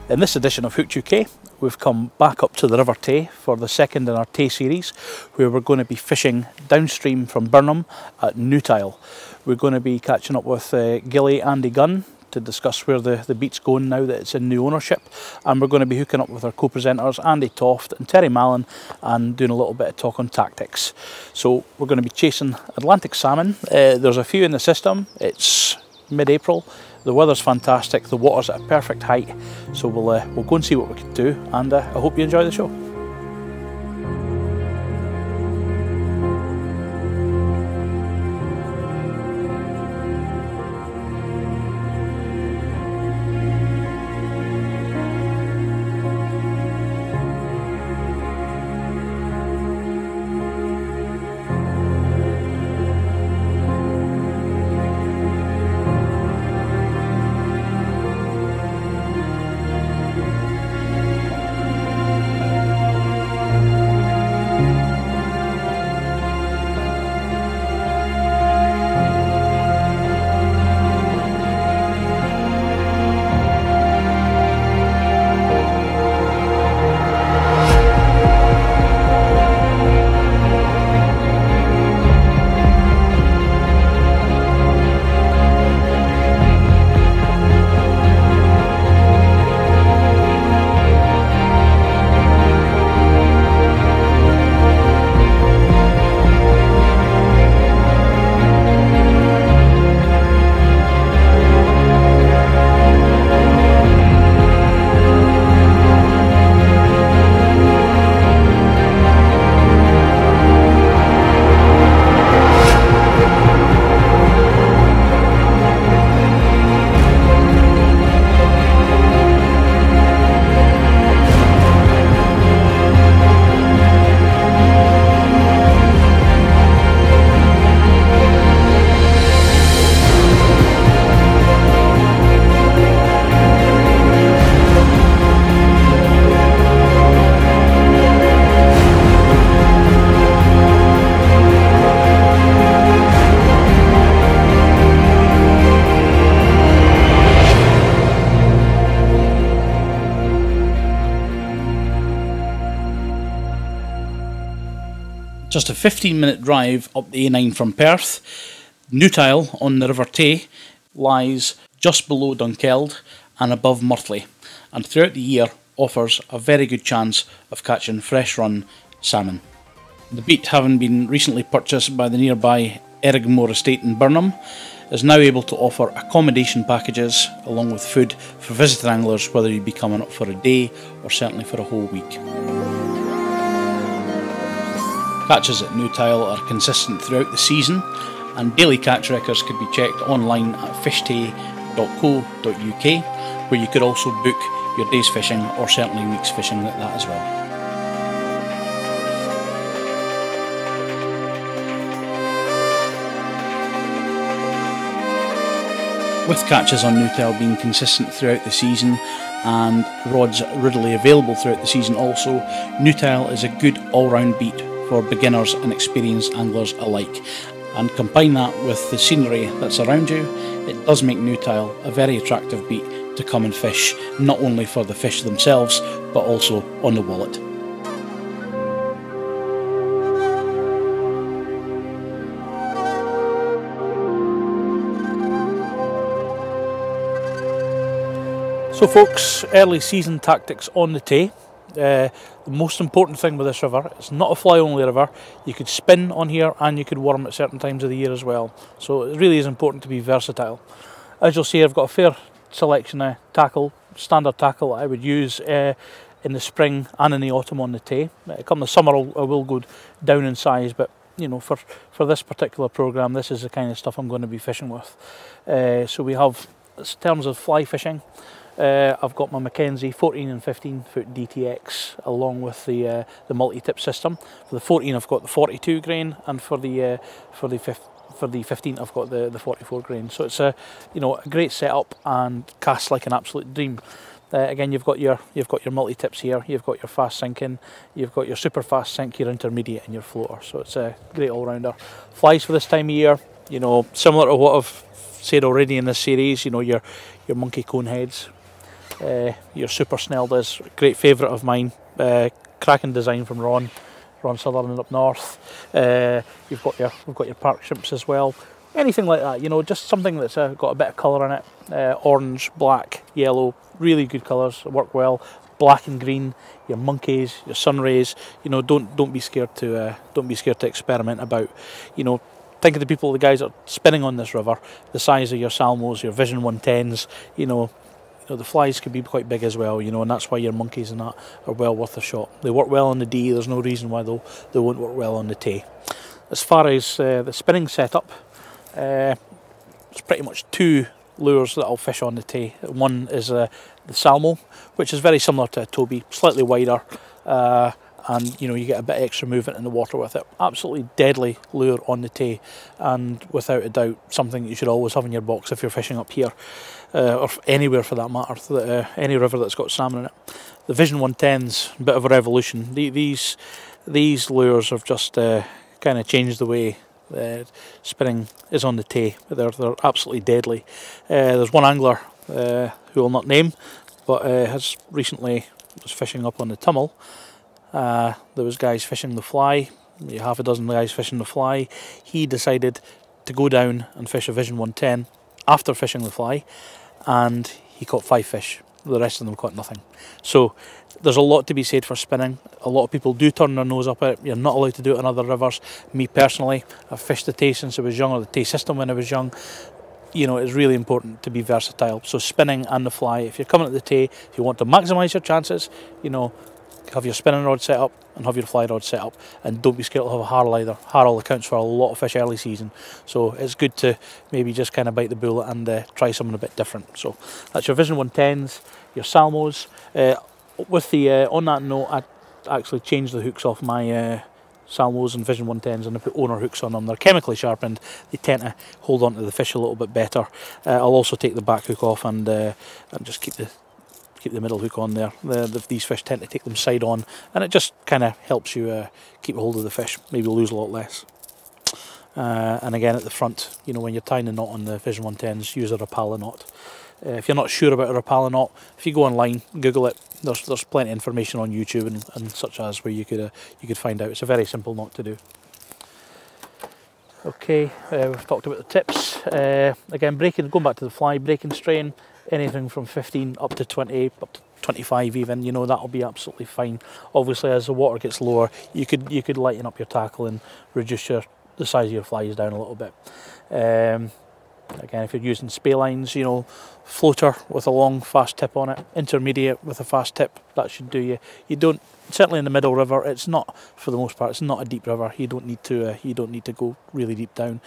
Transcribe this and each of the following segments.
In this edition of Hooked UK, we've come back up to the River Tay for the second in our Tay series, where we're going to be fishing downstream from Burnham at Newtyle. We're going to be catching up with Gilly Andy Gunn to discuss where the beat's going now that it's in new ownership, and we're going to be hooking up with our co-presenters Andy Toft and Terry Mallon and doing a little bit of talk on tactics. So we're going to be chasing Atlantic salmon. There's a few in the system. It's mid-April. The weather's fantastic, the water's at a perfect height, so we'll go and see what we can do, and I hope you enjoy the show. Just a 15-minute drive up the A9 from Perth. Newtyle on the River Tay lies just below Dunkeld and above Murtley, and throughout the year offers a very good chance of catching fresh run salmon. The beat, having been recently purchased by the nearby Erigmore estate in Burnham, is now able to offer accommodation packages along with food for visitor anglers, whether you be coming up for a day or certainly for a whole week. Catches at Newtyle are consistent throughout the season, and daily catch records could be checked online at fishtay.co.uk, where you could also book your day's fishing or certainly week's fishing at that as well. With catches on Newtyle being consistent throughout the season and rods readily available throughout the season also, Newtyle is a good all-round beat for beginners and experienced anglers alike. And combine that with the scenery that's around you, it does make Newtyle a very attractive beat to come and fish, not only for the fish themselves, but also on the wallet. So folks, early season tactics on the Tay. The most important thing with this river, it's not a fly only river. You could spin on here and you could worm at certain times of the year as well. So it really is important to be versatile. As you'll see, I've got a fair selection of tackle, standard tackle I would use in the spring and in the autumn on the Tay. Come the summer I will go down in size, but you know, for this particular programme, this is the kind of stuff I'm going to be fishing with. So we have, in terms of fly fishing, I've got my Mackenzie 14 and 15 foot DTX along with the multi-tip system. For the 14 I've got the 42 grain, and for the 15 I've got the 44 grain. So it's a great setup and casts like an absolute dream. Again, you've got your multi-tips here, you've got your fast sinking, you've got your super fast sink, your intermediate and your floater. So it's a great all-rounder. Flies for this time of year, you know, similar to what I've said already in this series, you know, your monkey cone heads. Your Super Snelled is a great favourite of mine. Cracking design from Ron Sutherland up north. We've got your park shrimps as well. Anything like that, you know, just something that's got a bit of colour in it. Orange, black, yellow, really good colours, work well. Black and green, your monkeys, your sunrays. You know, don't be scared to experiment about. You know, think of the people, the guys that are spinning on this river, the size of your Salmos, your Vision 110s. You know, the flies can be quite big as well. You know, and that's why your monkeys and that are well worth a shot. They work well on the D. There's no reason why they won't work well on the Tay. As far as the spinning setup, it's pretty much two lures that I'll fish on the Tay. One is the Salmo, which is very similar to a Toby, slightly wider, and you know, you get a bit extra movement in the water with it. Absolutely deadly lure on the Tay, and without a doubt something that you should always have in your box if you're fishing up here, or anywhere for that matter, any river that's got salmon in it. The Vision 110's a bit of a revolution. These lures have just kind of changed the way spinning is on the Tay. They're absolutely deadly. There's one angler who will not name, but has recently was fishing up on the Tummel. There was guys fishing the fly, half a dozen guys fishing the fly. He decided to go down and fish a Vision 110 after fishing the fly, and he caught 5 fish. The rest of them caught nothing. So there's a lot to be said for spinning. A lot of people do turn their nose up at it. You're not allowed to do it on other rivers. Me personally, I've fished the Tay since I was young, or the Tay system when I was young. You know, it's really important to be versatile. So spinning and the fly, if you're coming at the Tay, if you want to maximise your chances, you know, have your spinning rod set up and have your fly rod set up, and don't be scared to have a harl either. Harl accounts for a lot of fish early season, so it's good to maybe just kind of bite the bullet and try something a bit different. So that's your Vision 110s, your Salmos. With the on that note, I actually changed the hooks off my Salmos and Vision 110s, and I put owner hooks on them. They're chemically sharpened, they tend to hold on to the fish a little bit better. I'll also take the back hook off and just keep the middle hook on there. These fish tend to take them side on, and it just kind of helps you keep a hold of the fish, maybe lose a lot less. And again at the front, you know, when you're tying the knot on the Vision 110s, use a Rapala knot. If you're not sure about a Rapala knot, if you go online, Google it, there's plenty of information on YouTube and such as where you could find out. It's a very simple knot to do. Okay, we've talked about the tips. Again, going back to the fly, breaking strain, anything from 15 up to 20, up to 25 even, you know, that'll be absolutely fine. Obviously, as the water gets lower, you could lighten up your tackle and reduce the size of your flies down a little bit. Again, if you're using Spey lines, you know, floater with a long fast tip on it, intermediate with a fast tip, that should do you. You don't, certainly in the middle river, it's not, for the most part, it's not a deep river. You don't need to go really deep down.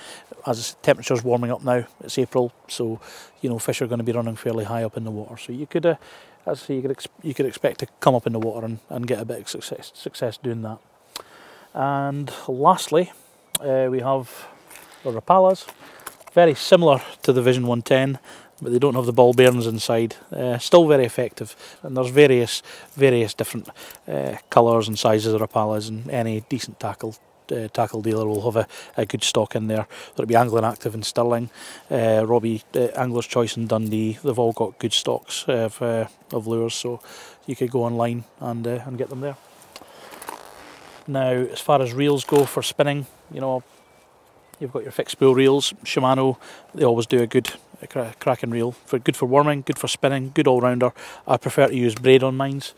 As the temperature's warming up now, it's April, so you know, fish are going to be running fairly high up in the water. So you could, as I say, you could expect to come up in the water and get a bit of success doing that. And lastly, we have the Rapalas. Very similar to the Vision 110, but they don't have the ball bearings inside. Still very effective, and there's various different colours and sizes of Rapalas, and any decent tackle dealer will have a good stock in there. There'll be Angling Active in Stirling, Robbie Angler's Choice in Dundee. They've all got good stocks of lures, so you could go online and get them there. Now, as far as reels go for spinning, you know, you've got your fixed spool reels. Shimano, they always do a good cracking reel. Good for worming, good for spinning, good all-rounder. I prefer to use braid on mines.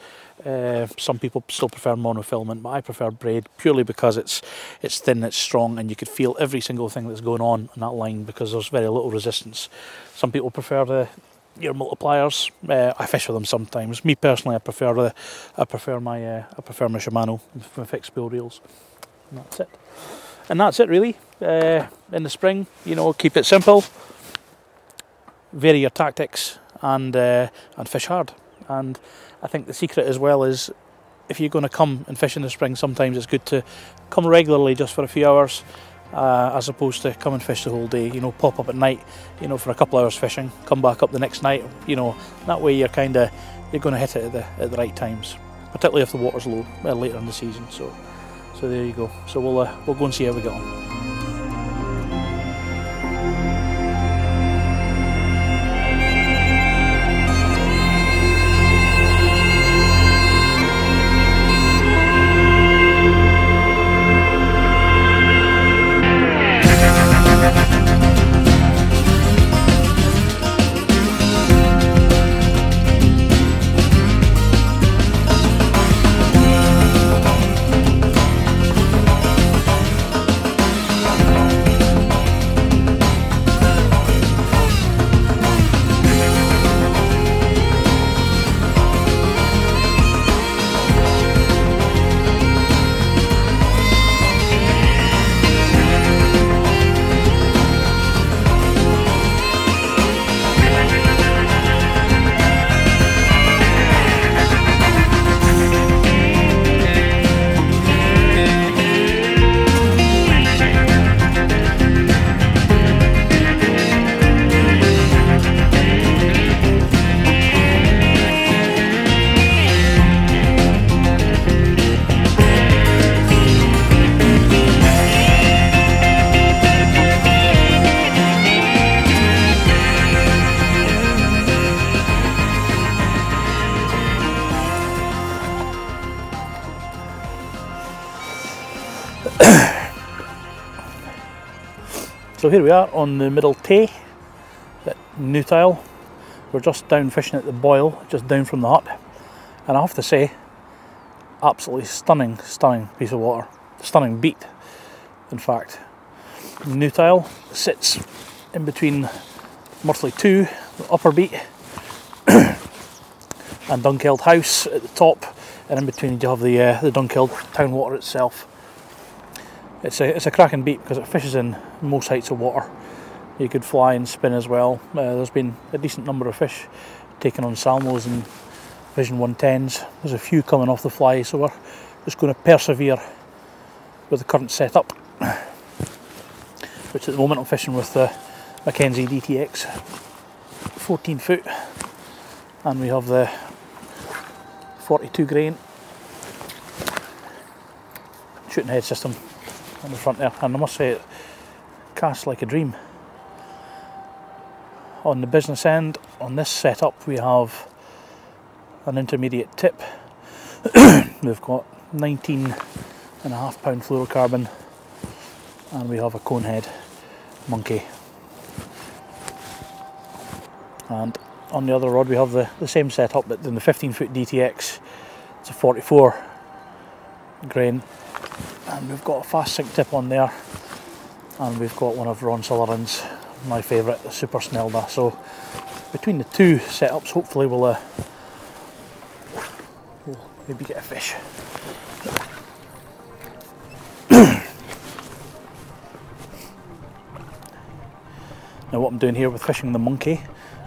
Some people still prefer monofilament, but I prefer braid purely because it's thin, it's strong, and you could feel every single thing that's going on that line because there's very little resistance. Some people prefer your multipliers. I fish with them sometimes. Me personally, I prefer my Shimano, my fixed spool reels. And that's it. And that's it really. In the spring, you know, keep it simple, vary your tactics, and fish hard. And I think the secret as well is, if you're going to come and fish in the spring, sometimes it's good to come regularly just for a few hours, as opposed to come and fish the whole day. You know, pop up at night, you know, for a couple hours fishing, come back up the next night. You know, that way you're going to hit it at the right times, particularly if the water's low later in the season. So there you go. So we'll go and see how we get on. So here we are on the Middle Tay at Newtyle. We're just down fishing at the Boil, just down from the hut, and I have to say, absolutely stunning piece of water, stunning beat. In fact, Newtyle sits in between Murtley 2, the upper beat, and Dunkeld House at the top, and in between you have the Dunkeld town water itself. It's a cracking beat because it fishes in most heights of water. You could fly and spin as well. There's been a decent number of fish taken on Salmos and Vision 110s. There's a few coming off the fly, so we're just going to persevere with the current setup, which at the moment I'm fishing with the Mackenzie DTX 14 foot, and we have the 42 grain shooting head system on the front there, and I must say it casts like a dream. On the business end, on this setup, we have an intermediate tip. We've got 19.5 pound fluorocarbon, and we have a cone head monkey. And on the other rod we have the same setup, but in the 15 foot DTX. It's a 44 grain, and we've got a fast sink tip on there, and we've got one of Ron Sullivan's, my favourite, the Super Snelda. So between the two setups, hopefully we'll maybe get a fish. Now what I'm doing here with fishing the monkey,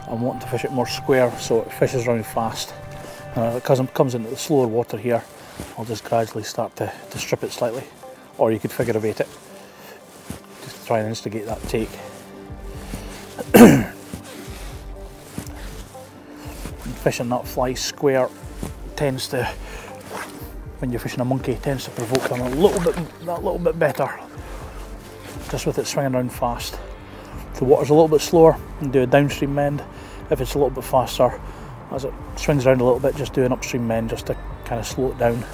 I'm wanting to fish it more square so it fishes around fast. Because it comes into the slower water here, I'll just gradually start to strip it slightly, or you could figure eight it, just to try and instigate that take. Fishing that fly square tends to, when you're fishing a monkey, tends to provoke them that little bit better, just with it swinging around fast. If the water's a little bit slower, and do a downstream mend. If it's a little bit faster, as it swings around a little bit, just do an upstream mend just to kind of slow it down,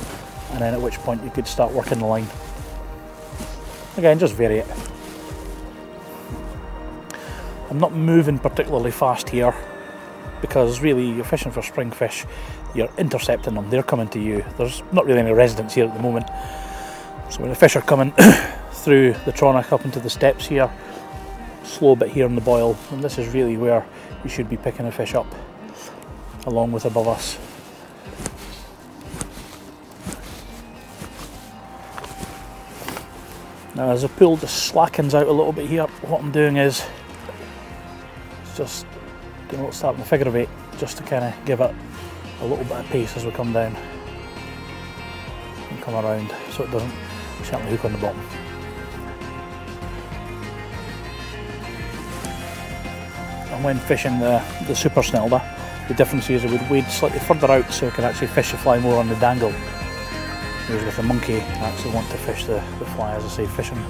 and then at which point you could start working the line. Again, just vary it. I'm not moving particularly fast here, because really you're fishing for spring fish, you're intercepting them, they're coming to you. There's not really any residents here at the moment, so when the fish are coming through the Tronic up into the steps here, slow bit here in the Boil, and this is really where you should be picking a fish up, along with above us. Now as the pool just slackens out a little bit here, what I'm doing is just doing a little start in the figure of 8, just to kind of give it a little bit of pace as we come down and come around, so it doesn't certainly hook on the bottom. And when fishing the Super Snelda, the difference is it would wade slightly further out so it can actually fish the fly more on the dangle. Whereas with the monkey, I actually want to fish the fly, as I say, fishing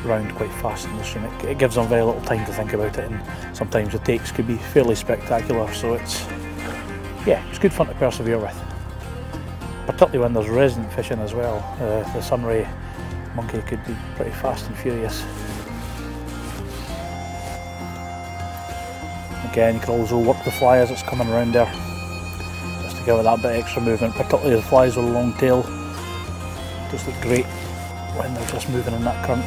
round quite fast in the stream. It gives them very little time to think about it, and sometimes the takes could be fairly spectacular, so it's good fun to persevere with. Particularly when there's resident fishing as well. The sunray monkey could be pretty fast and furious. Again, you can also work the fly as it's coming around there, just to give it that bit extra movement, particularly the flies with a long tail. Just look great when they're just moving in that current.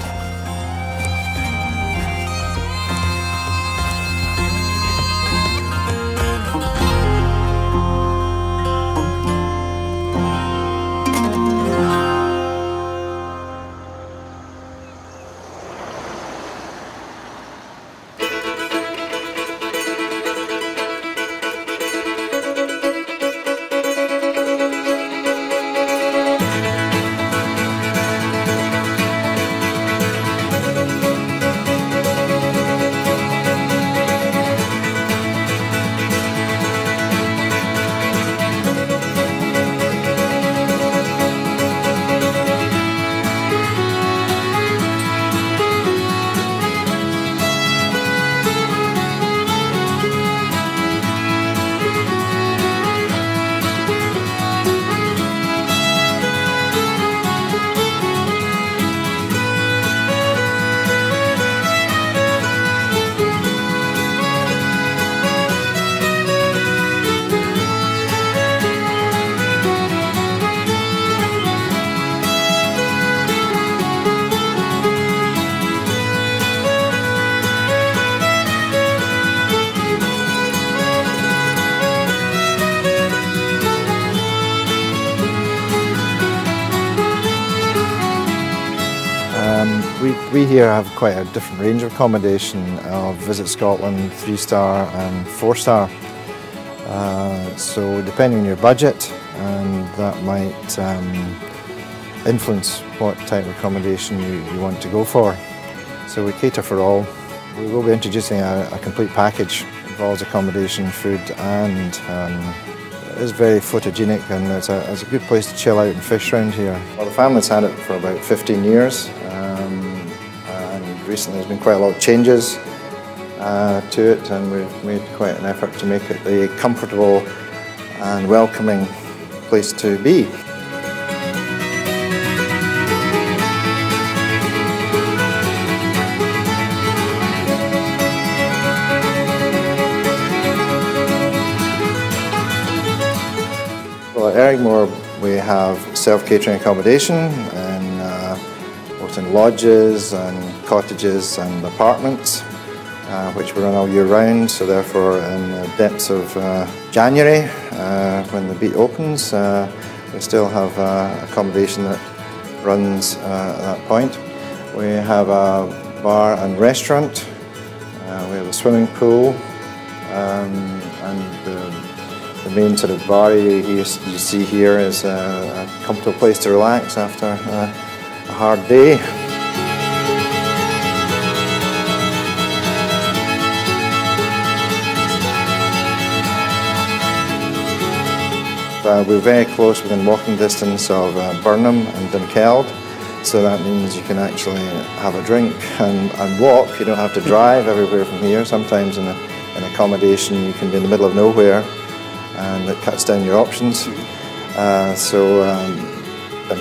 We here have quite a different range of accommodation of Visit Scotland 3-star and 4-star. So depending on your budget, and that might influence what type of accommodation you want to go for. So we cater for all. We will be introducing a complete package. It involves accommodation, food, and it is very photogenic, and it's a good place to chill out and fish around here. Well, the family's had it for about 15 years, and recently there's been quite a lot of changes to it, and we've made quite an effort to make it a comfortable and welcoming place to be. Well, at Erringmore we have self-catering accommodation both in lodges and cottages and apartments, which we run all year round. So therefore, in the depths of January, when the beat opens, we still have accommodation that runs at that point. We have a bar and restaurant. We have a swimming pool, and the main sort of bar you see here is a comfortable place to relax after a hard day. We're very close, within walking distance of Burnham and Dunkeld, so that means you can actually have a drink and walk. You don't have to drive everywhere from here. Sometimes in accommodation you can be in the middle of nowhere, and it cuts down your options.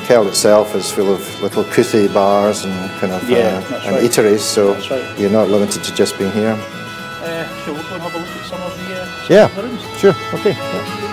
Kelt itself is full of little cuthy bars and kind of eateries, so you're not limited to just being here. Shall we go and have a look at some of the rooms? Sure, okay. Yeah.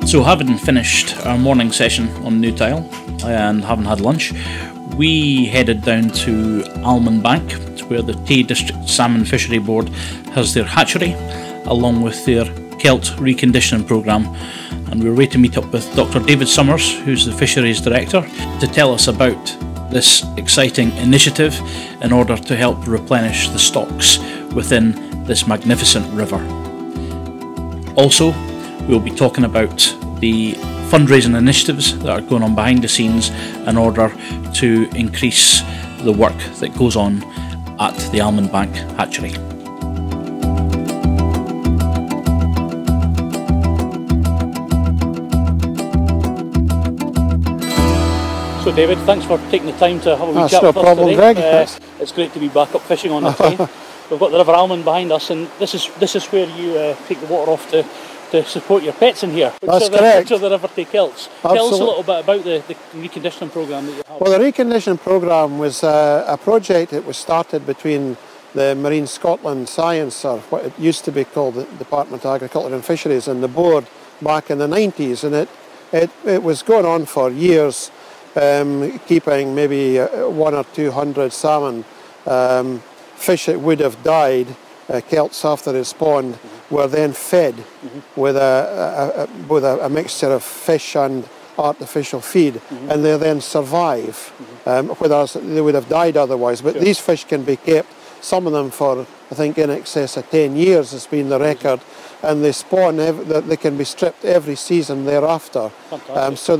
So having finished our morning session on Newtyle and having had lunch, we headed down to Almond Bank, where the Tay District Salmon Fishery Board has their hatchery, along with their Kelt Reconditioning Program, and we were ready to meet up with Dr. David Summers, who's the Fisheries Director, to tell us about this exciting initiative in order to help replenish the stocks within this magnificent river. Also, we'll be talking about the fundraising initiatives that are going on behind the scenes in order to increase the work that goes on at the Almond Bank Hatchery. So David, thanks for taking the time to have a wee chat with us today. Greg. It's great to be back up fishing on the Tay. We've got the River Almond behind us, and this is where you take the water off to support your pets in here. That's correct. Which are the River Tay Kelts. Tell us a little bit about the reconditioning programme that you have. Well, the reconditioning programme was a project that was started between the Marine Scotland Science, or what it used to be called the Department of Agriculture and Fisheries, and the board back in the 90s, and it was going on for years, keeping maybe 100 or 200 salmon. Fish that would have died, kelts after they spawned, were then fed with a mixture of fish and artificial feed, and they then survive, whereas they would have died otherwise. But these fish can be kept, some of them for, I think, in excess of 10 years has been the record, and they spawn, they can be stripped every season thereafter. So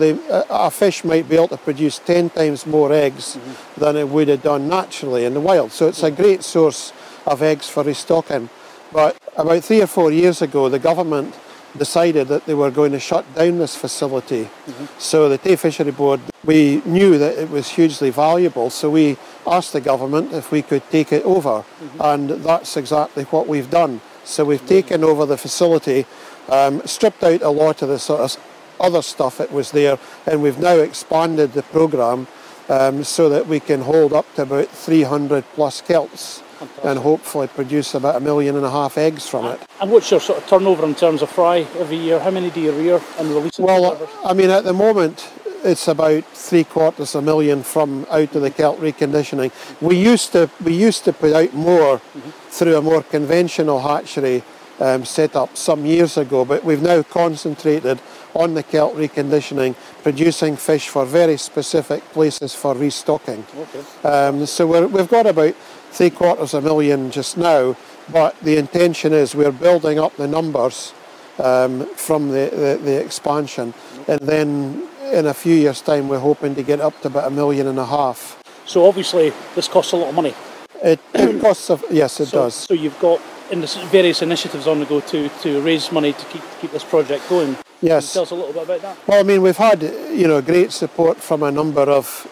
a fish might be able to produce 10 times more eggs than it would have done naturally in the wild. So it's a great source of eggs for restocking. But about 3 or 4 years ago, the government decided that they were going to shut down this facility. So the Tay Fishery Board, we knew that it was hugely valuable, so we asked the government if we could take it over, and that's exactly what we've done. So we've taken over the facility, stripped out a lot of the sort of other stuff that was there, and we've now expanded the programme so that we can hold up to about 300 plus kelts. And hopefully produce about 1.5 million eggs from it. And what's your sort of turnover in terms of fry every year? How many do you rear and release? Well, I mean, at the moment it's about 750,000 from out of the Kelt Reconditioning. We used to put out more through a more conventional hatchery set up some years ago, but we've now concentrated on the Kelt Reconditioning, producing fish for very specific places for restocking. So we've got about 750,000 just now, but the intention is we're building up the numbers from the expansion, and then in a few years' time we're hoping to get up to about 1.5 million. So obviously this costs a lot of money. It costs, yes, it does. So you've got various initiatives on the go to raise money to keep this project going. Yes. Can you tell us a little bit about that? Well, I mean, we've had great support from a number of,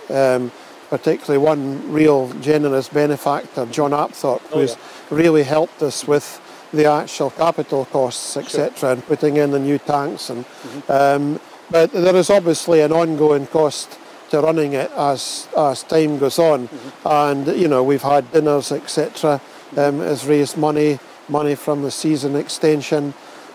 particularly one real generous benefactor, John Apthorpe, who's really helped us with the actual capital costs, etc., and putting in the new tanks. And but there is obviously an ongoing cost to running it as time goes on, and we've had dinners, etc., has raised money from the season extension.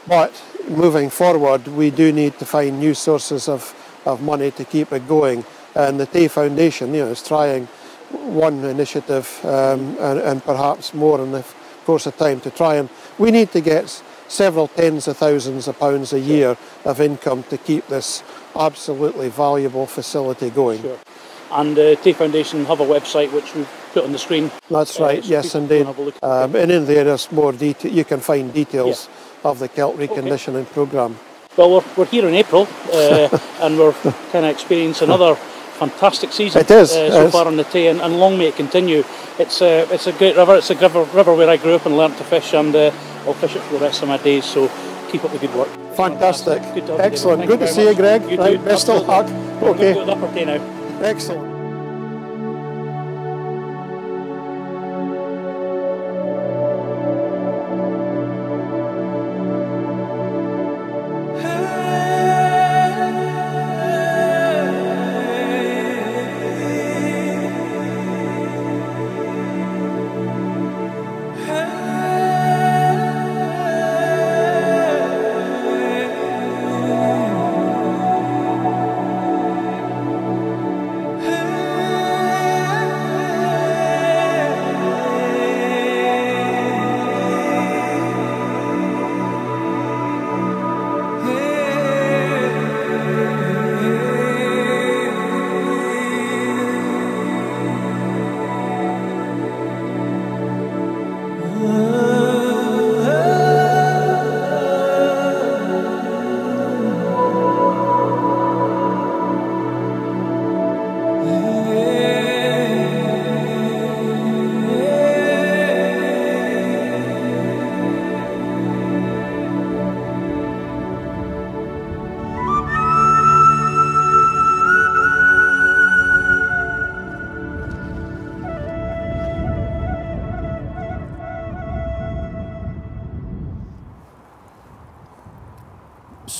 But moving forward, we do need to find new sources of money to keep it going. And the Tay Foundation, is trying one initiative and perhaps more in the course of time to try, and we need to get several tens of thousands of pounds a year of income to keep this absolutely valuable facility going. Sure. And Tay Foundation have a website which we've put on the screen. That's right, so yes indeed. And in there there's more detail. You can find details of the Kelt Reconditioning Program. Well, we're here in April and we're kind of experiencing another fantastic season. It is. So far on the Tay, and long may it continue. It's a great river. It's a river where I grew up and learnt to fish, and I'll fish it for the rest of my days. So keep up the good work. Fantastic. Good to excellent. Good to see you, Greg. You right, too. best of luck. Okay. Go to the Upper Tay now. Excellent.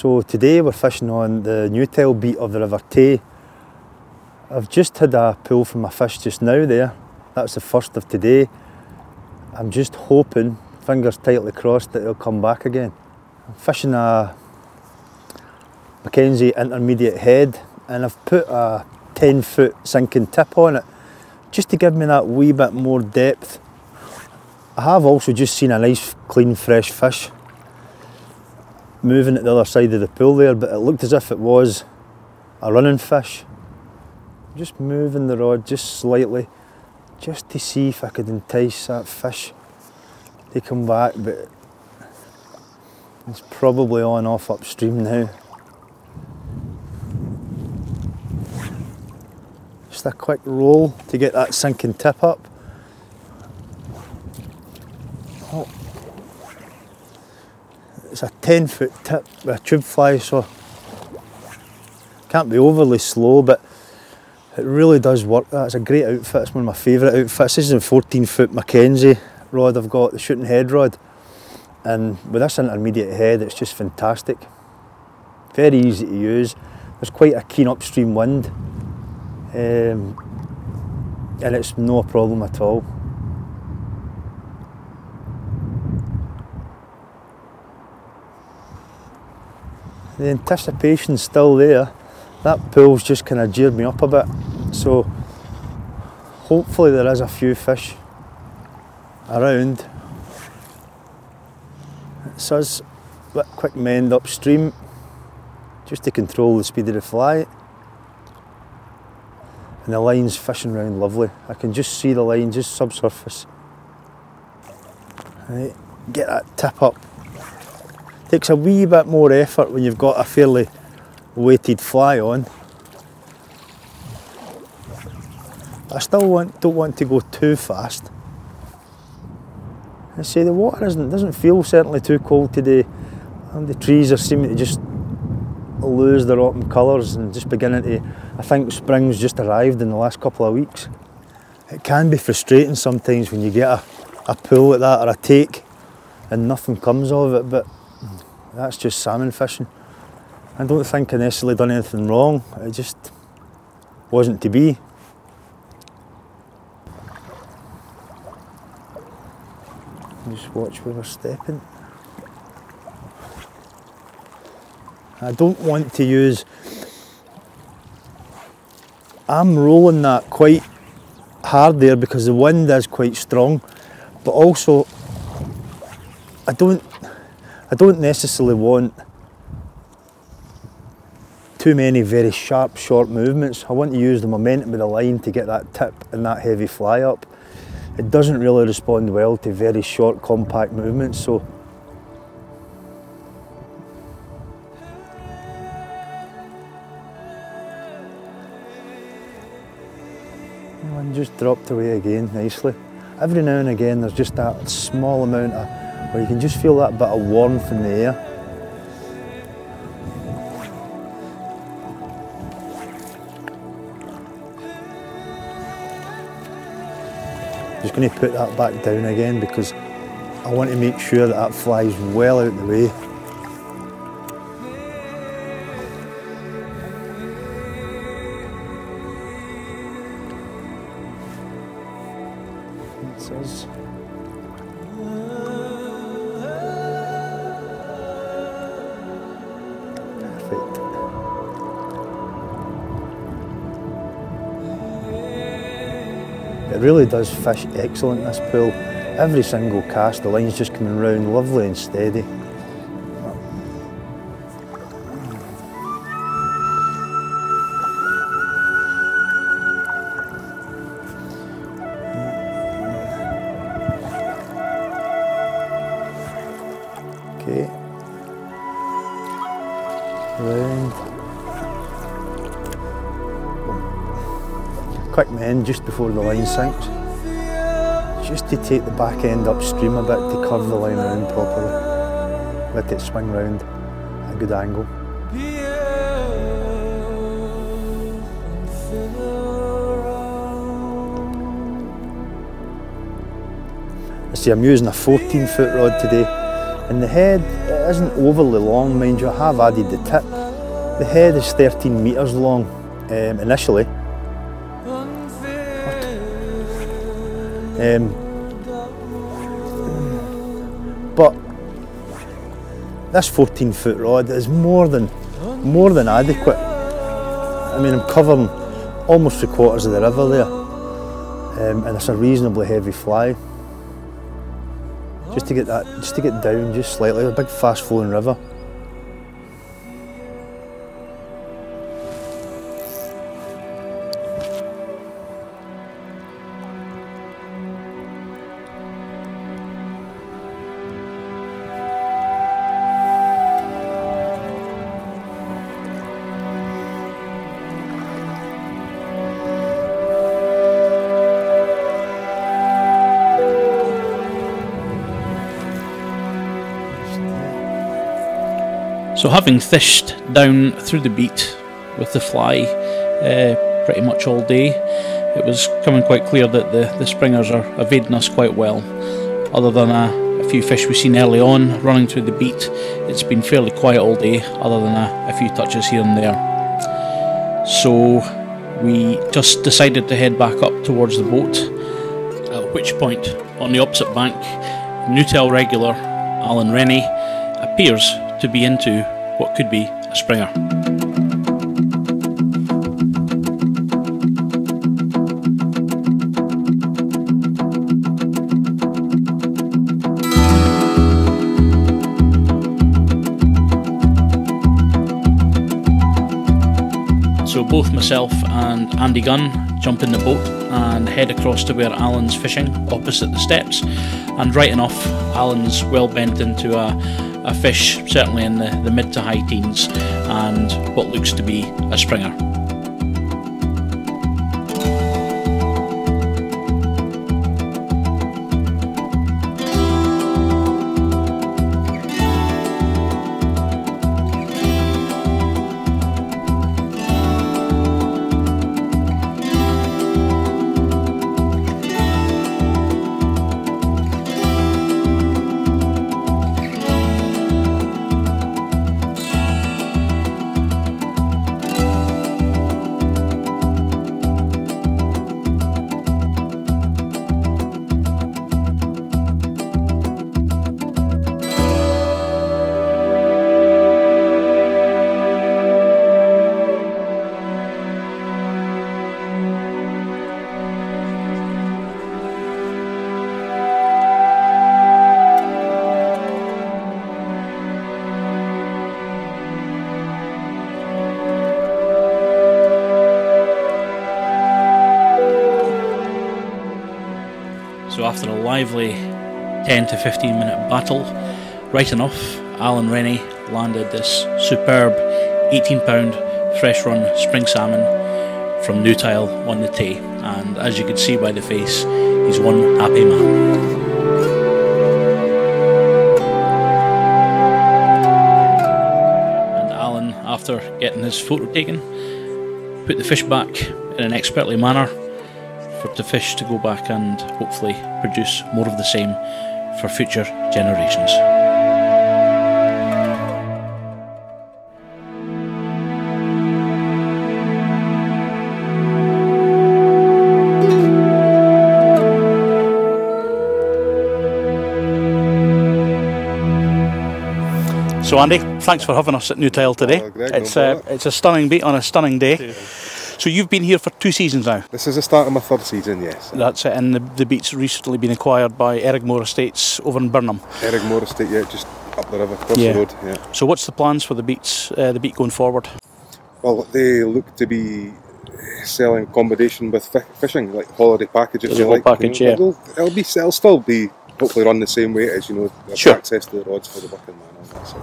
So today we're fishing on the Newtyle beat of the River Tay. I've just had a pull from my fish just now there. That's the first of today. I'm just hoping, fingers tightly crossed, that it'll come back again. I'm fishing a Mackenzie intermediate head, and I've put a 10-foot sinking tip on it just to give me that wee bit more depth. I have also just seen a nice clean fresh fish moving at the other side of the pool there, but it looked as if it was a running fish. Just moving the rod just slightly, just to see if I could entice that fish to come back, but it's probably on off upstream now. Just a quick roll to get that sinking tip up. Oh. It's a 10-foot tip with a tube fly, so can't be overly slow, but it really does work. That's a great outfit. It's one of my favourite outfits. This is a 14-foot Mackenzie rod I've got, the shooting head rod, and with this intermediate head it's just fantastic. Very easy to use. There's quite a keen upstream wind, and it's no problem at all. The anticipation's still there. That pull's just kind of geared me up a bit, so hopefully there is a few fish around. It's us a quick mend upstream just to control the speed of the fly, and the line's fishing round lovely. I can just see the line just subsurface. Right, get that tip up. Takes a wee bit more effort when you've got a fairly weighted fly on. I still don't want to go too fast. I say the water doesn't feel certainly too cold today, and the trees are seeming to just lose their autumn colours and just beginning to, I think spring's just arrived in the last couple of weeks. It can be frustrating sometimes when you get a pull like that or a take and nothing comes of it, but that's just salmon fishing. I don't think I necessarily done anything wrong, it just wasn't to be. Just watch where we're stepping. I don't want to use, I'm rolling that quite hard there because the wind is quite strong, but also I don't necessarily want too many very sharp, short movements. I want to use the momentum of the line to get that tip and that heavy fly up. It doesn't really respond well to very short, compact movements, so one just dropped away again nicely. Every now and again there's just that small amount of where you can just feel that bit of warmth in the air. Just going to put that back down again because I want to make sure that that flies well out the way. That's us. Perfect. It really does fish excellent, this pool. Every single cast, the line's just coming round lovely and steady. Okay. Round. Quick mend just before the line sinks, just to take the back end upstream a bit to curve the line around properly, let it swing round at a good angle. I see I'm using a 14-foot rod today, and the head isn't overly long, mind you. I have added the tip. The head is 13 metres long initially. But this 14-foot rod is more than adequate. I mean, I'm covering almost 3/4 of the river there, and it's a reasonably heavy fly. Just to get down just slightly, a big fast flowing river. So having fished down through the beat with the fly pretty much all day, it was coming quite clear that the springers are evading us quite well. Other than a few fish we've seen early on running through the beat, it's been fairly quiet all day, other than a few touches here and there. So we just decided to head back up towards the boat, at which point on the opposite bank, Newtyle regular Alan Rennie appears to be into what could be a springer. So both myself and Andy Gunn jump in the boat and head across to where Alan's fishing, opposite the steps, and right enough Alan's well bent into a fish, certainly in the mid to high teens, and what looks to be a springer. So after a lively 10 to 15 minute battle, right enough, Alan Rennie landed this superb 18-pound fresh run spring salmon from Newtyle on the Tay, and as you can see by the face, he's one happy man. And Alan, after getting his photo taken, put the fish back in an expertly manner for the fish to go back and hopefully produce more of the same for future generations. So Andy, thanks for having us at Newtyle today. Greg, it's a stunning beat on a stunning day. So you've been here for 2 seasons now? This is the start of my 3rd season, yes. That's it, and the beat's recently been acquired by Erigmore Estates over in Burnham. Erigmore Estate, yeah, just up the river, across the road, yeah. So what's the plans for the beat going forward? Well, they look to be selling accommodation with fishing, like holiday package if you like. Package, you know. It'll still be hopefully run the same way as, you know, sure. Access to the rods for the working man.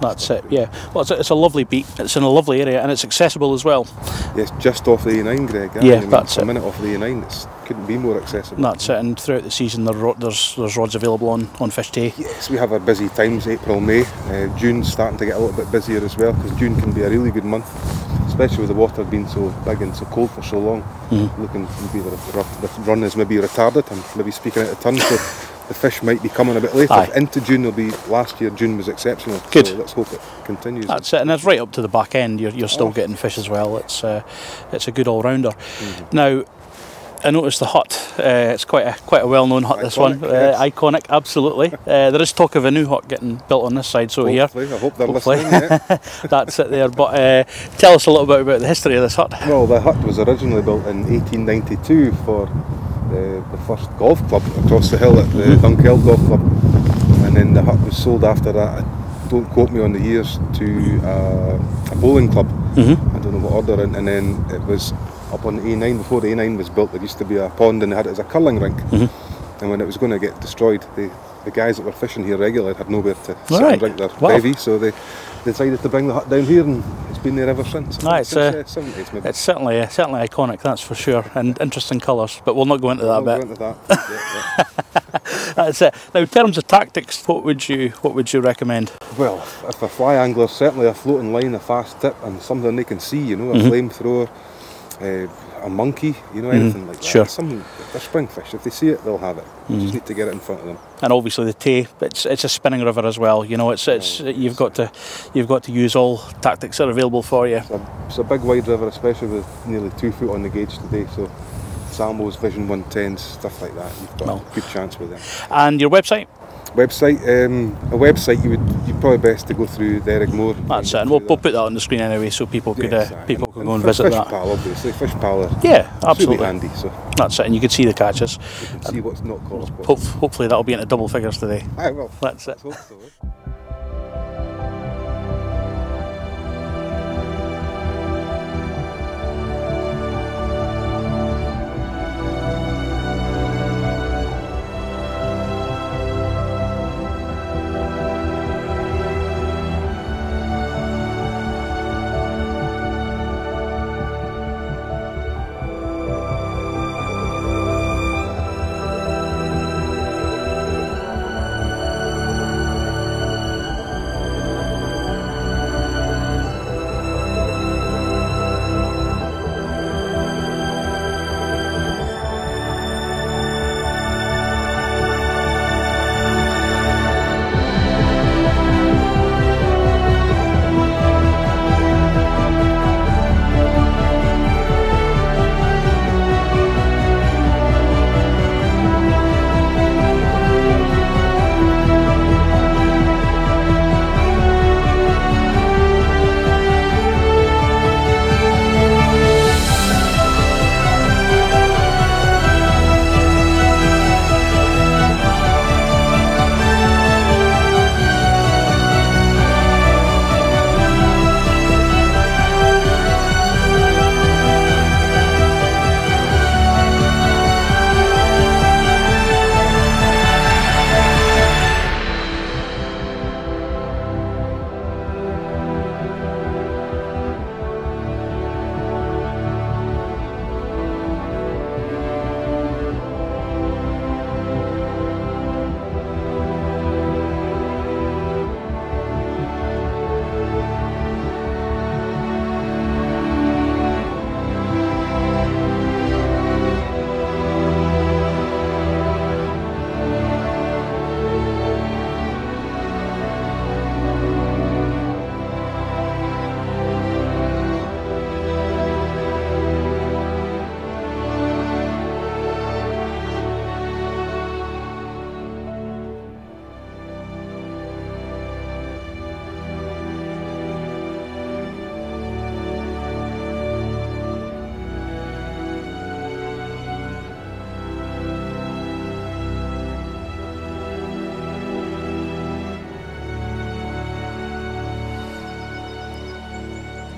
That's it, yeah. Well, it's a lovely beat, it's in a lovely area, and it's accessible as well. Yes, just off the A9, Greg. Yeah, that's it. A minute off the A9, it couldn't be more accessible. That's it, and throughout the season there's rods available on Fish Tay. Yes, we have our busy times, April, May. June's starting to get a little bit busier as well, because June can be a really good month, especially with the water being so big and so cold for so long. Looking maybe the run is maybe retarded, I'm maybe speaking out of turn, so the fish might be coming a bit later. Aye. Into June will be, last year June was exceptional. Good. So let's hope it continues. That's it, and it's right up to the back end, you're still getting fish as well. It's a good all-rounder. Now, I noticed the hut, it's quite a well-known hut, iconic, this one. Iconic, absolutely. There is talk of a new hut getting built on this side, so hopefully, I hope they're listening. Yeah. That's it there, but tell us a little bit about the history of this hut. Well, the hut was originally built in 1892 for the first golf club across the hill at the Dunkeld Golf Club, and then the hut was sold after that. Don't quote me on the years, to a bowling club. I don't know what order, and then it was up on the A9. Before the A9 was built, there used to be a pond and they had it as a curling rink. And when it was going to get destroyed, the guys that were fishing here regularly had nowhere to sit and drink their bevy, so they decided to bring the hut down here, and it's been there ever since. It's 70s maybe. It's certainly iconic, that's for sure, and interesting colours, but we'll not go into that bit. Go into that. That's it. Now, in terms of tactics, what would you recommend? Well, if a fly angler, certainly a floating line, a fast tip, and something they can see, you know, a flamethrower, a monkey, you know, anything like that. Sure. They're springfish. If they see it, they'll have it. You just need to get it in front of them. And obviously the Tay, it's a spinning river as well. You know, you've got to use all tactics that are available for you. It's a big wide river, especially with nearly 2 foot on the gauge today. So Salmos, Vision 110s, stuff like that. You've got a good chance with them. And your website? A website you'd probably best to go through the Erigmore. That's it, and we'll put that on the screen anyway, so people could go and visit Fish that. Pal, obviously, Fish Pal. Absolutely really handy. So that's it, and you can see the catches. you can see what's not caught. Hopefully that'll be into double figures today. Aye, well, that's it. Let's hope so.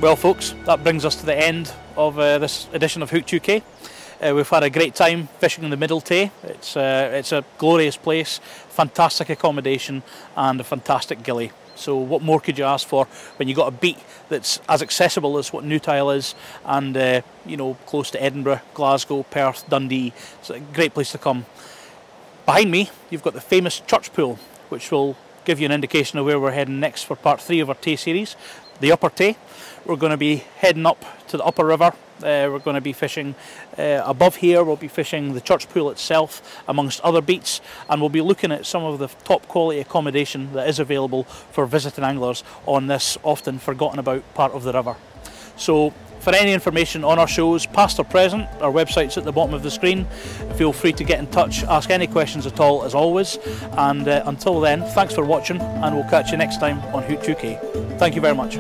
Well folks, that brings us to the end of this edition of Hooked UK. We've had a great time fishing in the Middle Tay. It's a glorious place, fantastic accommodation and a fantastic gilly. So what more could you ask for when you got a beat that's as accessible as what Newtyle is, and you know, close to Edinburgh, Glasgow, Perth, Dundee. It's a great place to come. Behind me you've got the famous church pool, which will give you an indication of where we're heading next for part 3 of our Tay series, the Upper Tay. We're going to be heading up to the upper river. We're going to be fishing above here. We'll be fishing the church pool itself amongst other beats, and we'll be looking at some of the top quality accommodation that is available for visiting anglers on this often forgotten about part of the river. So for any information on our shows, past or present, our website's at the bottom of the screen. Feel free to get in touch, ask any questions at all as always, and until then, thanks for watching, and we'll catch you next time on Hooked UK. Thank you very much.